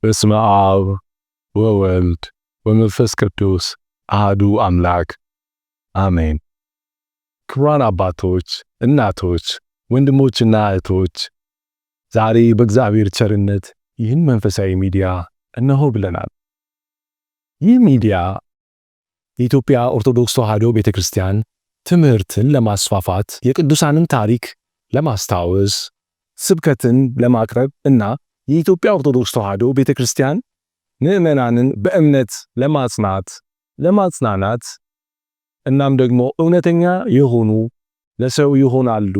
በስመ አብ ወወልድ ወመንፈስ ቅዱስ አሐዱ አምላክ አሜን። ክቡራን አባቶች፣ እናቶች፣ ወንድሞችና እህቶች ዛሬ በእግዚአብሔር ቸርነት ይህን መንፈሳዊ ሚዲያ እነሆ ብለናል። ይህ ሚዲያ የኢትዮጵያ ኦርቶዶክስ ተዋሕዶ ቤተክርስቲያን ትምህርትን ለማስፋፋት የቅዱሳንን ታሪክ ለማስታወስ ስብከትን ለማቅረብ እና የኢትዮጵያ ኦርቶዶክስ ተዋሕዶ ቤተክርስቲያን ምዕመናንን በእምነት ለማጽናናት እናም ደግሞ እውነተኛ የሆኑ ለሰው ይሆናሉ፣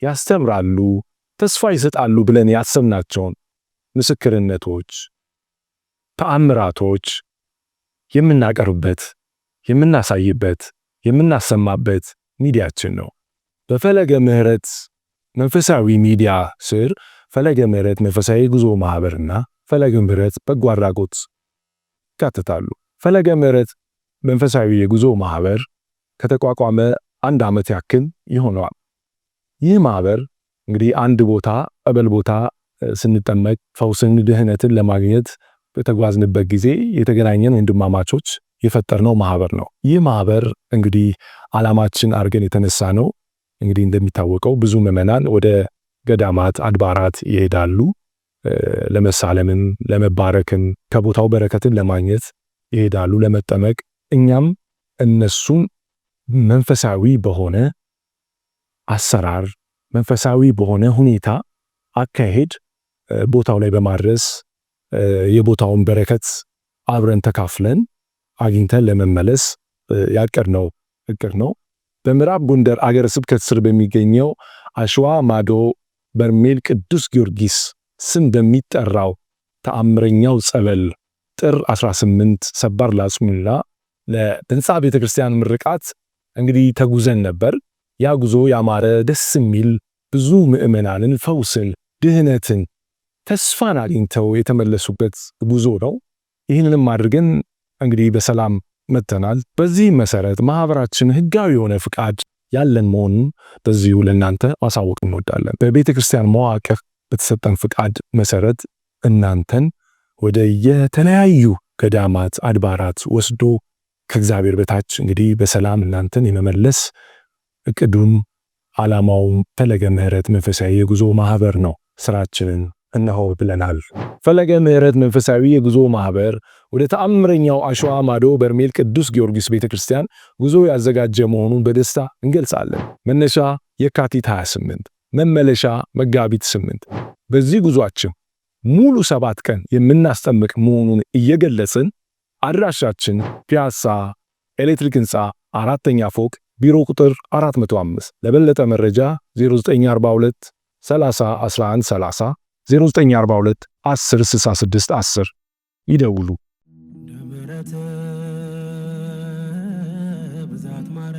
ያስተምራሉ፣ ተስፋ ይሰጣሉ ብለን ያሰብናቸውን ምስክርነቶች፣ ተአምራቶች የምናቀርብበት፣ የምናሳይበት፣ የምናሰማበት ሚዲያችን ነው። በፈለገ ምሕረት መንፈሳዊ ሚዲያ ስር ፈለገ ምሕረት መንፈሳዊ ጉዞ ማህበርና ፈለገ ምሕረት በጎ አድራጎት ይካተታሉ። ፈለገ ምሕረት መንፈሳዊ የጉዞ ማህበር ከተቋቋመ 1 ዓመት ያክል ይሆነዋል። ይህ ማህበር እንግዲህ አንድ ቦታ ጠበል ቦታ ስንጠመቅ ፈውስን ድህነትን ለማግኘት በተጓዝንበት ጊዜ የተገናኘን ወንድማማቾች የፈጠርነው ማህበር ነው። ይህ ማህበር እንግዲህ ዓላማችን አድርገን የተነሳ ነው። እንግዲህ እንደሚታወቀው ብዙ ምዕመናን ወደ ገዳማት አድባራት ይሄዳሉ። ለመሳለምን ለመባረክን ከቦታው በረከትን ለማግኘት ይሄዳሉ ለመጠመቅ። እኛም እነሱን መንፈሳዊ በሆነ አሰራር መንፈሳዊ በሆነ ሁኔታ አካሄድ ቦታው ላይ በማድረስ የቦታውን በረከት አብረን ተካፍለን አግኝተን ለመመለስ ያቀድነው እቅድ ነው። በምዕራብ ጎንደር አገረ ስብከት ስር በሚገኘው አሸዋ ማዶ በርሜል ቅዱስ ጊዮርጊስ ስም በሚጠራው ተአምረኛው ጸበል ጥር 18 ሰባር ላጽሙላ ለህንጻ ቤተክርስቲያን ምርቃት እንግዲህ ተጉዘን ነበር። ያ ጉዞ ያማረ ደስ የሚል ብዙ ምዕመናንን ፈውስን፣ ድህነትን፣ ተስፋን አግኝተው የተመለሱበት ጉዞ ነው። ይህንንም አድርገን እንግዲህ በሰላም መተናል። በዚህ መሰረት ማህበራችን ህጋዊ የሆነ ፍቃድ ያለን መሆኑን በዚሁ ለእናንተ ማሳወቅ እንወዳለን። በቤተ ክርስቲያን መዋቅር በተሰጠን ፍቃድ መሰረት እናንተን ወደ የተለያዩ ገዳማት አድባራት ወስዶ ከእግዚአብሔር በታች እንግዲህ በሰላም እናንተን የመመለስ እቅዱን ዓላማውም ፈለገ ምሕረት መንፈሳዊ የጉዞ ማህበር ነው። ስራችንን እነሆ ብለናል። ፈለገ ምሕረት መንፈሳዊ የጉዞ ማህበር ወደ ተአምረኛው አሸዋ ማዶ በርሜል ቅዱስ ጊዮርጊስ ቤተክርስቲያን ጉዞ ያዘጋጀ መሆኑን በደስታ እንገልጻለን። መነሻ የካቲት 28፣ መመለሻ መጋቢት 8። በዚህ ጉዟችን ሙሉ 7 ቀን የምናስጠምቅ መሆኑን እየገለጽን አድራሻችን ፒያሳ ኤሌክትሪክ ህንፃ 4ኛ ፎቅ ቢሮ ቁጥር 405። ለበለጠ መረጃ 0942 30 11 30 0942 10 66 10 ይደውሉ። ብዛት ማረ